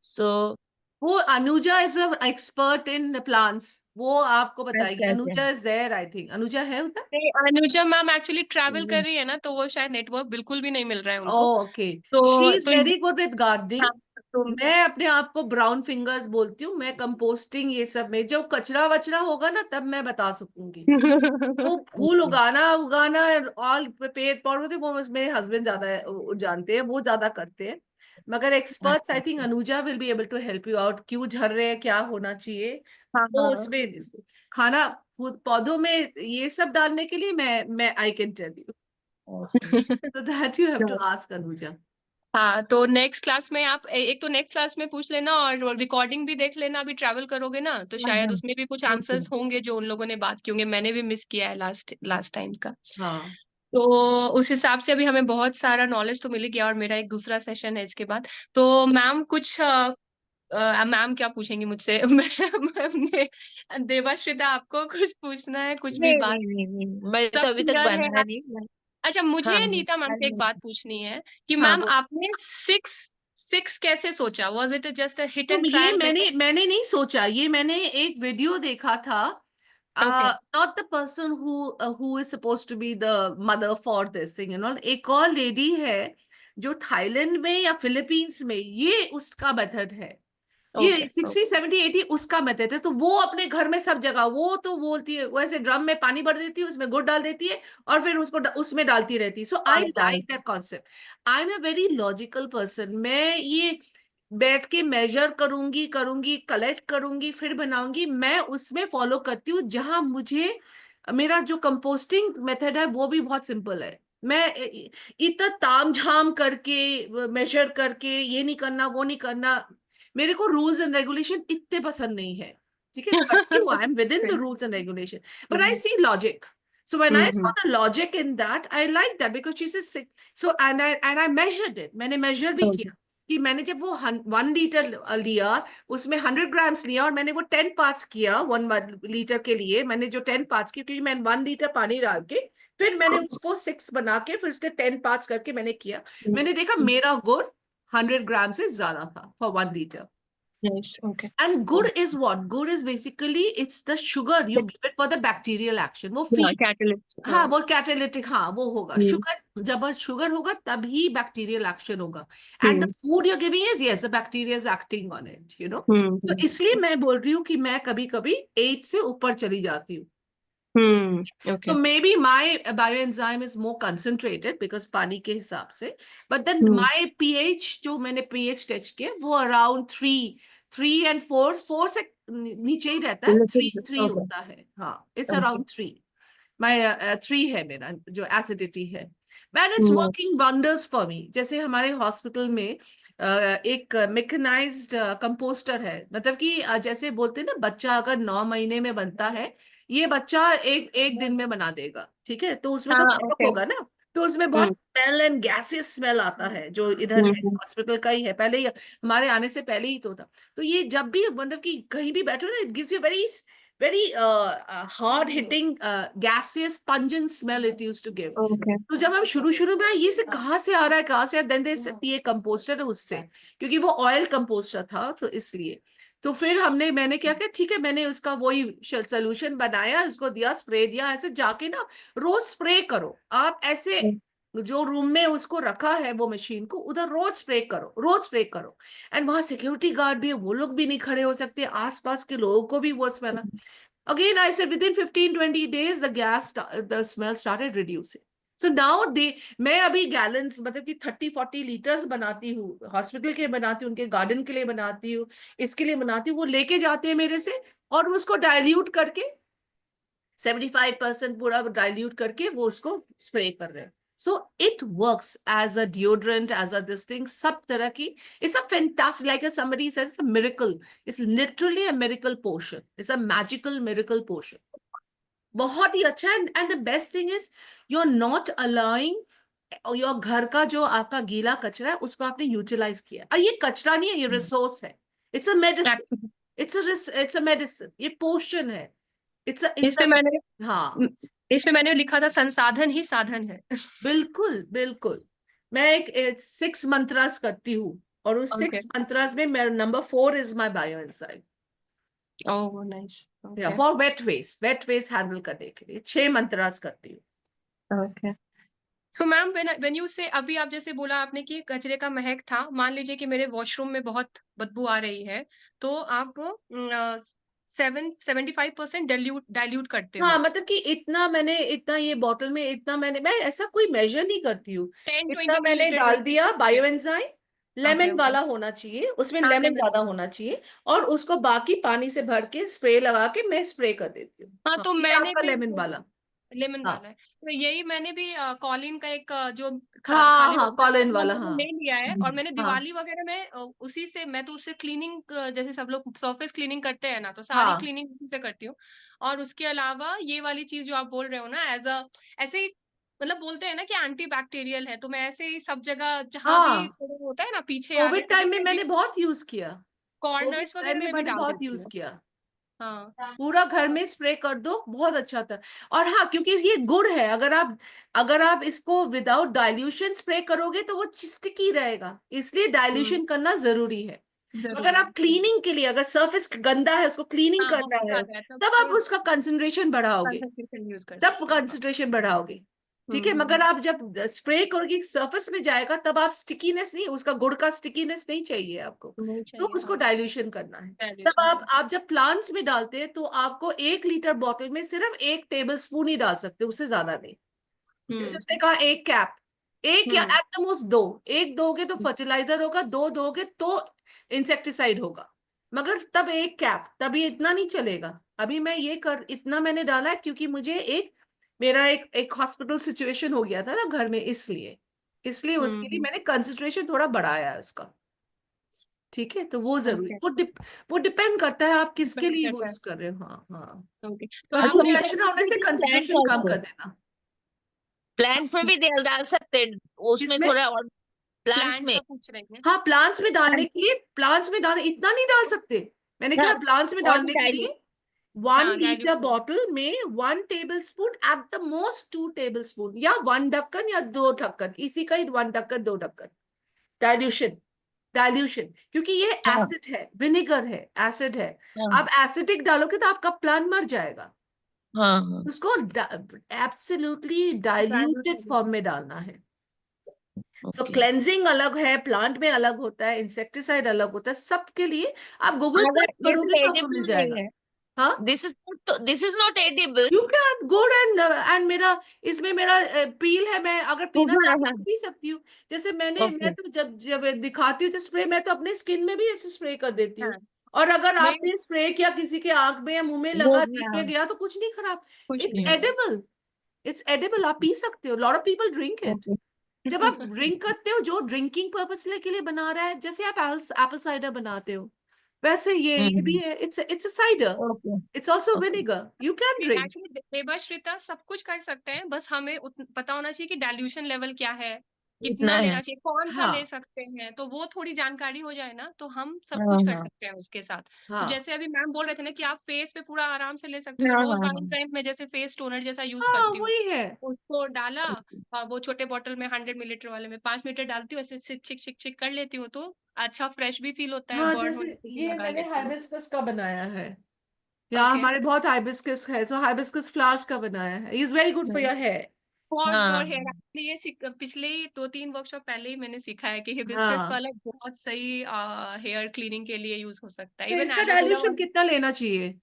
सो वो Anuja is a expert in plants, वो आपको बताएगी। अच्छा अच्छा। Anuja is there, I think Anuja है उधर। नहीं, अनुजा मैम एक्चुअली ट्रैवल कर रही है ना, तो वो शायद नेटवर्क बिल्कुल भी नहीं मिल रहा है उनको। ओके, तो शी इज तो वेरी गुड विद गार्डनिंग। हाँ, तो मैं अपने आप को ब्राउन फिंगर्स बोलती हूँ। मैं कंपोस्टिंग ये सब में, जब कचरा वचरा होगा ना, तब मैं बता सकूंगी। तो फूल Okay. उगाना उगाना ऑल पेड़ पौधे, वो मेरे हस्बैंड ज्यादा जानते हैं, वो ज्यादा करते हैं। मगर एक्सपर्ट्स, अच्छा आई थिंक अच्छा। Anuja will be able to help you out, क्यों झड़ रहे हैं, क्या होना चाहिए। हाँ तो हाँ। उसमें खाना, पौधों में ये सब डालने के लिए मैं I can tell you, Okay. so that you have to तो ask अनुजा. हाँ, तो नेक्स्ट क्लास में आप एक तो नेक्स्ट क्लास में पूछ लेना, और रिकॉर्डिंग भी देख लेना। अभी ट्रैवल करोगे ना, तो हाँ शायद हाँ उसमें भी कुछ ओके आंसर्स होंगे जो उन लोगों ने बात की होंगे, मैंने भी मिस किया है लास्ट लास्ट टाइम का। हाँ तो उस हिसाब से अभी हमें बहुत सारा नॉलेज तो मिल गया, और मेरा एक दूसरा सेशन है इसके बाद। तो मैम कुछ मैम क्या पूछेंगी मुझसे? देवाश्रिता, आपको कुछ पूछना है, कुछ भी नहीं बात? नहीं नहीं नहीं मैं सब तो अभी तक क्लियर है? बनाया नहीं अच्छा, हाँ मुझे हाँ नीता मैम से एक नहीं, बात पूछनी है कि हाँ मैम वो आपने सिक्स सिक्स कैसे सोचा? Was it just a hit तो एंड ये ट्रायल मेथड? मैंने नहीं सोचा, ये मैंने एक वीडियो देखा था। Okay. Not the person who is suppose to be the mother for this thing, एक और लेडी है जो थाईलैंड में या फिलीपींस में, ये उसका मेथड है। ओके। ये 60 70 80 उसका मेथड है। तो वो अपने घर में सब जगह वो तो बोलती है, वो ऐसे ड्रम में पानी भर देती है, उसमें गुड़ डाल देती है और फिर उसको उसमें डालती रहती है। सो आई पानी डाल like that concept. I am a very logical person. मैं ये बैठ के मेजर करूंगी करूंगी कलेक्ट करूंगी फिर बनाऊंगी, मैं उसमें फॉलो करती हूँ जहां मुझे। मेरा जो कंपोस्टिंग मेथड है वो भी बहुत सिंपल है। मैं इतना ताम झाम करके मेजर करके ये नहीं करना वो नहीं करना, मेरे को रूल्स एंड रेगुलेशन इतने पसंद नहीं है। ठीक है, करती हूँ, I am within the rules and regulation, but I see logic. So when I saw hmm. the logic in that, I liked that because she says sick. So and I measured it. मैंने measure भी okay. किया कि मैंने जब वो 1 litre लिया, उसमें 100 grams लिया और मैंने वो 10 पार्ट्स किया। 1 लीटर के लिए मैंने जो 10 पार्ट्स किया, क्योंकि मैं 1 लीटर पानी डाल के फिर मैंने उसको 6 बना के फिर उसके 10 पार्ट्स करके मैंने किया। मैंने देखा मेरा गुड़ 100 ग्राम से ज्यादा था for 1 litre. Nice. Okay. And good is what? Good is basically it's the sugar you give it for the bacterial action. वो हाँ, feed, कैटलिस्ट। हाँ। हाँ वो कैटालिटिक, हाँ वो होगा हम्म। शुगर। जब शुगर होगा तभी बैक्टीरियल एक्शन होगा। And the hmm. Food you giving is yes the bacteria is acting on it, तो हम्म। इसलिए मैं बोल रही हूँ कि मैं कभी कभी 8 से ऊपर चली जाती हूँ। Okay. So maybe my bioenzyme is more concentrated because पानी के हिसाब से, but then hmm. my pH, जो मैंने pH टेस्ट किया वो अराउंड 3 3 and 4 से नीचे ही रहता है। 3 3 ओके। होता है, हाँ इट्स ओके। अराउंड 3। मैं 3 है मेरा जो एसिडिटी है। And it's hmm. Working wonders for me. जैसे हमारे हॉस्पिटल में एक मेकेनाइज्ड कंपोस्टर है, मतलब कि जैसे बोलते हैं ना, बच्चा अगर 9 महीने में बनता है, ये बच्चा एक एक दिन में बना देगा। ठीक है, तो उसमें तो हाँ। Setup okay. होगा ना, तो उसमें हम्म। बहुत स्मेल एंड गैसेस स्मेल आता है, जो इधर है हम्म। हॉस्पिटल का ही है, पहले ही हमारे आने से पहले ही तो था। तो ये जब भी मतलब कि कहीं भी बैठो ना, it gives you very very hard hitting gaseous pungent smell it used to give. Okay. तो जब हम शुरू शुरू में ये से कहाँ से आ रहा है कहाँ से, देन ये कंपोस्टर है उससे, क्योंकि वो ऑयल कंपोस्टर था तो इसलिए। तो फिर मैंने क्या किया, ठीक है, मैंने उसका वही सोल्यूशन बनाया, उसको दिया, स्प्रे दिया। ऐसे जाके ना रोज स्प्रे करो आप, ऐसे जो रूम में उसको रखा है वो मशीन को, उधर रोज स्प्रे करो, रोज स्प्रे करो। एंड वहां सिक्योरिटी गार्ड भी है, वो लोग भी नहीं खड़े हो सकते, आसपास के लोगों को भी वो smell. Again, I said within 15 20 days, the smell started reducing. So now मैं अभी गैलन्स, मतलब कि 30 40 लीटर्स बनाती हूँ, हॉस्पिटल के बनाती हूँ, उनके गार्डन के लिए बनाती हूँ, इसके लिए बनाती हूँ। वो लेके जाते हैं मेरे से और उसको डाइल्यूट करके 75% पूरा डाइल्यूट करके वो उसको स्प्रे कर रहे हैं। So it works as a deodorant, as a this thing, सब तरह की। It's a fantastic, like somebody says, it's a miracle. It's literally a miracle potion. It's a magical miracle potion. बहुत ही अच्छा है। And the best thing is you are not allowing your घर का जो आपका गीला कचरा है उसको आपने यूटिलाइज किया। और ये कचरा नहीं है, ये रिसोर्स है। It's a medicine, it's a medicine, ये पोशन है। इस इट्स पे अ मैंने हाँ इस पे मैंने लिखा था, संसाधन ही साधन है। बिल्कुल बिल्कुल। मैं एक 6 मंत्रास करती हूँ और उस ओके। 6 मंत्रास में मेरा number 4 is my bio enzyme. Oh nice. Yeah okay. For wet waste handle करने के लिए 6 मंत्रास करती हूँ। Okay. So ma'am, when you say, अभी आप जैसे बोला आपने कि कचरे का महक था, मान लीजिए कि मेरे वॉशरूम में बहुत बदबू आ रही है, तो आप 75% डाइल्यूट करते हाँ हो? मतलब कि इतना ये बॉटल में इतना मैं ऐसा कोई मेजर नहीं करती हूँ। टेन इतना ट्वेंटी मैंने मिलीलीटर डाल दिया okay. Bio enzyme, okay. Lemon okay. वाला होना चाहिए, उसमें हाँ, लेमन लेमन। ज्यादा होना चाहिए। और उसको बाकी पानी से भर के स्प्रे लगा के मैं स्प्रे कर देती हूँ। हाँ, हाँ तो ये मैंने आपका भी लेमन वाला। लेमन हाँ वाला है। तो यही मैंने भी कॉलिन का एक जो हाँ खाली हाँ, बर्तन कॉलिन वो वाला, मैंने हाँ ले लिया है, और मैंने हाँ दिवाली वगैरह में उसी से मैं तो उससे क्लीनिंग, जैसे सब लोग सरफेस क्लीनिंग करते हैं ना, तो सारी हाँ क्लीनिंग उसी से करती हूँ। और उसके अलावा ये वाली चीज जो आप बोल रहे हो ना, एज अ ऐसे ही मतलब बोलते हैं ना कि एंटी बैक्टीरियल है, तो मैं ऐसे ही सब जगह जहां भी हाँ। थोड़ा होता है ना पीछे आगे कोविड कहीं टाइम में पे भी मैंने बहुत यूज किया। कोविड कॉर्नर्स टाइम वगैरह में में भी मैंने डाल बहुत देती यूज हूँ। किया। हाँ। पूरा घर में स्प्रे कर दो, बहुत अच्छा था। और हाँ, क्योंकि ये गुड़ है, अगर आप इसको विदाउट डाइल्यूशन स्प्रे करोगे तो वो स्टिकी रहेगा, इसलिए हम्म। डाइल्यूशन करना जरूरी है। मगर जरूरी आप है, सही। क्लीनिंग के लिए, अगर सरफेस गंदा है उसको क्लीनिंग हाँ, करना बहुत है, ज्यादा है तब तब आप तो उसका कंसंट्रेशन बढ़ाओगे, कंसंट्रेशन यूज कर तब सकते हैं, हाँ। कंसंट्रेशन बढ़ाओगे। ठीक है, मगर हम्म। आप जब स्प्रे करोगे सरफेस में जाएगा, तब आप स्टिकीनेस नहीं, उसका गुड़ का स्टिकीनेस नहीं चाहिए आपको, नहीं तो चाहिए, उसको हाँ। डाइल्यूशन करना है। तब डाइल्यूशन आप करना। आप जब प्लांट्स में डालते हैं तो आपको 1 लीटर बॉटल में सिर्फ 1 टेबल स्पून ही डाल सकते हो, उससे ज्यादा नहीं। जैसे हम्म। उसने कहा 1 कैप, एक या हम्म। एट द मोस्ट 2, एक दोगे तो फर्टिलाइजर होगा, 2 दोगे तो इंसेक्टिसाइड होगा। मगर तब 1 कैप, तभी इतना नहीं चलेगा। अभी मैं ये कर इतना मैंने डाला है क्योंकि मुझे मेरा एक हॉस्पिटल सिचुएशन हो गया था ना घर में, इसलिए इसलिए उसके लिए हम्म। मैंने कंसंट्रेशन थोड़ा बढ़ाया है उसका। ठीक है, तो वो जरूरी, ओके। वो डिपेंड करता है आप किसके डिपेंड लिए करता है। यूज कर रहे हो। हाँ हाँ। ओके, तो पर अच्छा, गुड आपने मतलब अभी इलेक्शन होने से प्लांट कंसंट्रेशन कम ऑल्सो, कर देना। प्लांट में भी डाल सकते हैं उसमें किसमें? थोड़ा, और प्लांट प्लांट में। का पूछ रही हैं? हाँ, प्लांट्स में डालने के लिए, प्लांट्स में डाल इतना नहीं डाल सकते। मैंने हाँ, कहा प्लांट्स में और भी डालने के डाइल्यूट। लिए 1 लीटर डाइल्यूट। बॉटल में 1 table spoon, at the most 2 table spoon, या 1 ढक्कन या 2 ढक्कन, इसी का ही 1 ढक्कन 2 ढक्कन डाइल्यूशन। डाइल्यूशन, क्योंकि ये हाँ एसिड है, विनेगर है, एसिड है। हाँ आप एसिडिक डालोगे तो आपका प्लांट मर जाएगा। हाँ हाँ। उसको एब्सोल्युटली डाइल्यूट डाइल्यूटेड कर फॉर्म देती में डालना है। So okay. क्लेंजिंग अलग है, प्लांट में अलग होता है, इंसेक्टिसाइड अलग होता है, सबके लिए आप गूगल अगर सर्च दिस करोगे इज तो आपको मिल एडिबल जाएगा। नहीं है, हाँ, this is not edible. You can good and मेरा इसमें मेरा पील है, मैं अगर पीना हाँ चाहती हूँ हाँ। तो पी सकती हूँ। जैसे मैं ओके। तो जब जब दिखाती हूँ तो स्प्रे, मैं तो अपने स्किन में भी ऐसे स्प्रे कर देती हूँ। हाँ। और अगर मैं आपने स्प्रे किया किसी के आंख में या मुंह में वो लगा, भी, जीभ में हाँ, गया, तो कुछ नहीं खराब। कुछ इट्स नहीं होगा। एडिबल, इट्स एडिबल, आप पी सकते हो, lot of people drink it. Okay. जब आप ड्रिंक करते हो, जो ड्रिंकिंग पर्पस के लिए बना रहा है, जैसे आप एप्पल साइडर बनाते हो, वैसे ये भी हम्म। है, it's a cider, okay. It's also okay. Vinegar, you can drink. Actually Debashrita सब कुछ कर सकते हैं, बस हमें पता होना चाहिए कि डाइल्यूशन लेवल क्या है, इतना कितना है। लेना चाहिए, कौन सा ले हाँ सकते हैं, तो वो थोड़ी जानकारी हो जाए ना, तो हम सब हाँ कुछ कर हाँ सकते हैं उसके साथ। तो हाँ जैसे अभी मैम बोल रहे थे ना कि आप फेस पे पूरा आराम से ले सकते हो, हाँ रोज हाँ हाँ। वैलेंटाइन में जैसे फेस टोनर जैसा यूज हाँ, करती हूँ, वही है। उसको डाला, ओके। वो छोटे बॉटल में 100 मिलीलीटर वाले में 5 मिनट डालती हूँ, ऐसे छिक छिक छिक कर लेती हूँ, तो अच्छा फ्रेश भी फील होता है, हाँ, बर्न जैसे होने से भी ये लगा मैंने लेती हूँ। हाइबिस्कस का बनाया है, यहाँ ओके। हमारे बहुत हाइबिस्कस है, तो हाइबिस्कस फ्लावर्स का बनाया है, is very good for your hair. For हाँ हेयर, एक्चुअली ये पिछले ही 2-3 वर्कशॉप पहले ही मैंने सीखा है कि हिबिस्कस हाँ, वाला बहुत सही हेयर क्लीनिंग के लिए यूज हो सकता है, तो इवन इसका एलोवेरा डाइल्यूशन वाला। कितना लेना चाहिए?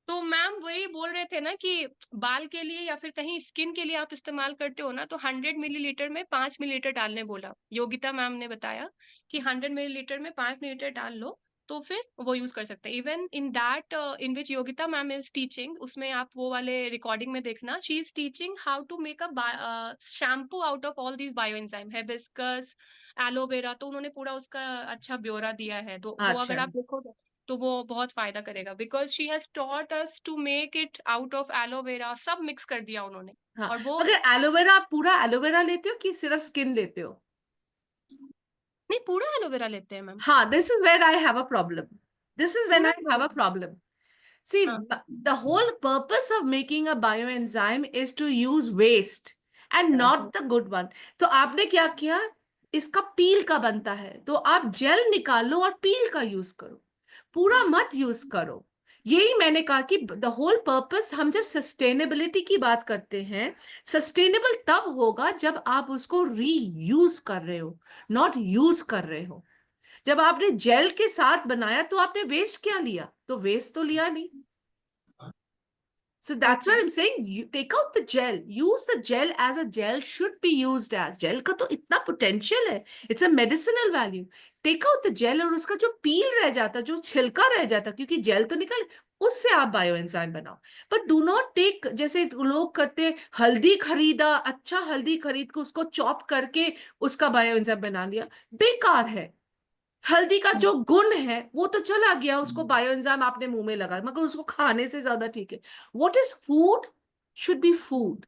तो मैम वही बोल रहे थे ना कि बाल के लिए या फिर कहीं स्किन के लिए आप इस्तेमाल करते हो ना, तो 100 मिलीलीटर में 5 मिलीलीटर डालने बोला, योगिता मैम ने बताया कि 100 मिलीलीटर में 5 मिलीलीटर डाल लो, तो फिर वो यूज कर सकते हैं। Even in that in which Yogita ma'am is teaching, उसमें आप वो वाले रिकॉर्डिंग में देखना, she is teaching how to make a shampoo out of all these bio enzyme, hibiscus, aloe vera, तो उन्होंने पूरा उसका अच्छा ब्यौरा दिया है, तो वो अगर अच्छा, आप देखोगे तो वो बहुत फायदा करेगा, because she has taught us to make it out of aloe vera, सब मिक्स कर दिया उन्होंने। हाँ, और वो अगर एलोवेरा, आप पूरा एलोवेरा लेते हो कि सिर्फ स्किन लेते हो? नहीं, पूरा एलोवेरा लेते हैं मैम। हाँ, this is where I have a problem. This is when पूरा I have a problem. See, हाँ। the whole purpose of making a bioenzyme is to use waste and not the good one. तो आपने क्या किया? इसका पील का बनता है, तो आप जेल निकालो और पील का यूज करो, पूरा मत यूज करो। यही मैंने कहा कि द होल पर्पस, हम जब सस्टेनेबिलिटी की बात करते हैं, सस्टेनेबल तब होगा जब आप उसको रीयूज कर रहे हो, नॉट यूज कर रहे हो। जब आपने जेल के साथ बनाया तो आपने वेस्ट क्या लिया? तो वेस्ट तो लिया नहीं। So that's okay. what I'm saying. You take out the gel. Use the gel as a gel should be used as. Gel का तो इतना potential है. It's a medicinal value. Take out the gel, और उसका जो पील रह जाता, जो छिलका रह जाता, क्योंकि जेल तो निकल, उससे आप बायो एंजाइम बनाओ। बट डू नॉट टेक, जैसे लोग करते हैं, हल्दी खरीदा, अच्छा हल्दी खरीद के उसको चॉप करके उसका बायो एंजाइम बना लिया, बेकार है। हल्दी का जो गुण है वो तो चला गया, उसको बायो एंजाइम आपने मुंह में लगाया, मगर उसको खाने से ज्यादा ठीक है। What is food should be food,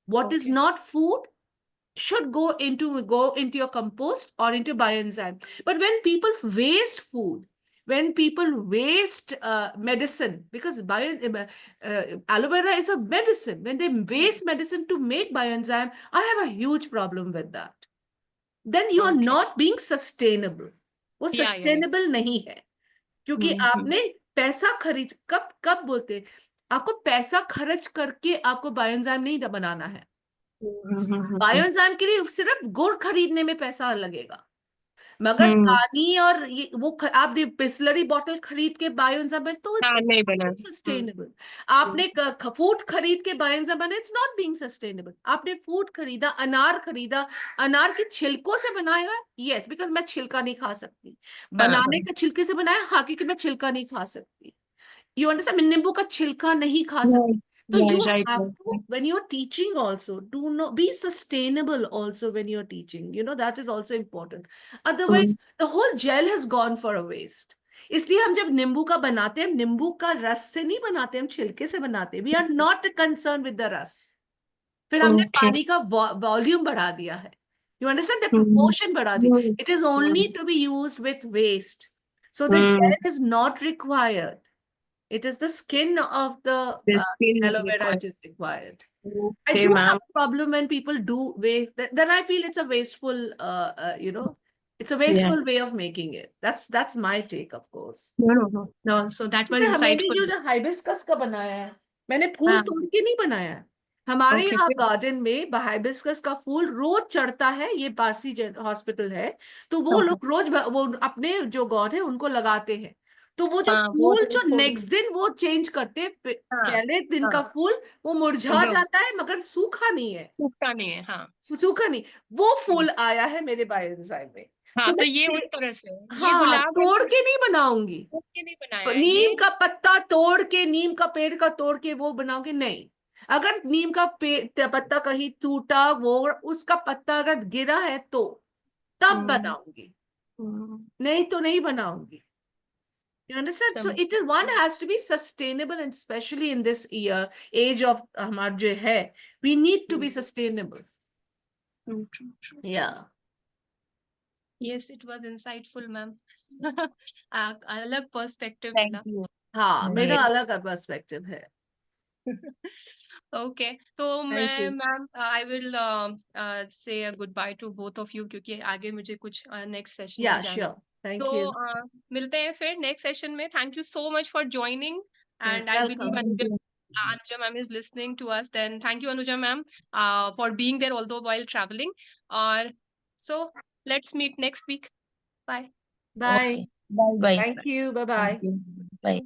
what is Okay. Not food should go into your compost or into bioenzyme. But when people waste food, when people waste medicine, because aloe vera is a medicine, when they waste medicine to make bioenzyme, I have a huge problem with that. Then you are Okay. not being sustainable. वो Yeah, yeah, yeah. Sustainable नहीं है, क्योंकि Mm-hmm. आपने पैसा खरीद, कब कब बोलते हैं, आपको पैसा खर्च करके आपको बायोएंजाइम नहीं बनाना है। Mm-hmm. बायोएंजाइम के लिए सिर्फ गुड़ खरीदने में पैसा लगेगा, मगर पानी और ये वो आपने बिस्लरी बॉटल खरीद के बायोएंजाइम बने तो इट्स हाँ, नहीं बना। सस्टेनेबल। आपने फूड खरीद के बायोएंजाइम बने, इट्स नॉट बीइंग सस्टेनेबल। आपने फूड खरीदा, खरीदा, अनार के छिलकों से बनाएगा, यस, बिकॉज मैं छिलका नहीं खा सकती। बनाने के छिलके से बनाया, हाँ, क्योंकि मैं छिलका नहीं खा सकती। यू अंडरस्टैंड, नींबू का छिलका नहीं खा सकती। So you Right, have right, to, when you're teaching also, do not be sustainable also when you're teaching. You know, that is also important. Otherwise, the whole gel has gone for a waste. इसलिए हम जब नींबू का बनाते हैं, नींबू का रस से नहीं बनाते, हम छिलके से बनाते हैं। We are not concerned with the रस। फिर हमने Okay. पानी का वॉल्यूम बढ़ा दिया है। You understand, the proportion बढ़ा दी। It is only to be used with waste. So the gel is not required. It is the skin of the This skill is aloe vera required. which is required. I Okay, do have ma'am. a problem when people do waste. Then I feel it's a wasteful, you know, it's a wasteful way of making it. That's my take, of course. No. So that was मैंने insightful. जो hibiscus का बनाया है, मैंने फूल हाँ, तोड़ के नहीं बनाया है। हमारे okay. यहाँ गार्डन में हाइबिस्कस का फूल रोज चढ़ता है, ये पारसी हॉस्पिटल है, तो वो लोग रोज वो अपने जो गॉड है उनको लगाते हैं। तो वो जो हाँ, वो फूल तो जो फूल। नेक्स्ट दिन वो चेंज करते हैं, हाँ, पहले दिन हाँ, का फूल वो मुरझा जो जाता है, मगर सूखा नहीं है, सूखता नहीं है। हाँ, सूखा नहीं। वो फूल आया है मेरे बायोएंजाइम में। हाँ, सो तो मैं, ये उस तरह से ये हाँ, गुलाब है तोड़ ना, के नहीं बनाऊंगी। फूल के नहीं बनाया है नीम ये। का पत्ता तोड़ के, नीम का पेड़ का तोड़ के वो बनाओगे नहीं। अगर नीम का पत्ता कहीं टूटा, वो उसका पत्ता अगर गिरा है तो तब हम्म, बनाऊंगी, हम्म, नहीं तो नहीं बनाऊंगी। You understand? So समझ। it is, one has to be sustainable, and especially in this age of हमारा जो है, we need to be sustainable. True. Yeah. Yes, it was insightful, ma'am. अलग पर्सपेक्टिव Thank मिला। you. हाँ, मेरा Yes. अलग perspective है। Okay, तो Thank मैं you. Ma'am I will say good by two both of you, क्योंकि आगे मुझे कुछ नेक्स्ट सेशन में Yeah, जाना है। sure. Thank तो you. मिलते हैं फिर नेक्स्ट सेशन में। Thank you so much for joining, and I believe Welcome. Anuja ma'am is listening to us. Then thank you, Anuja ma'am, for being there although while traveling. Or so let's meet next week. Bye. Bye. Okay. Bye bye. Thank you. Bye bye. Thank you. Bye.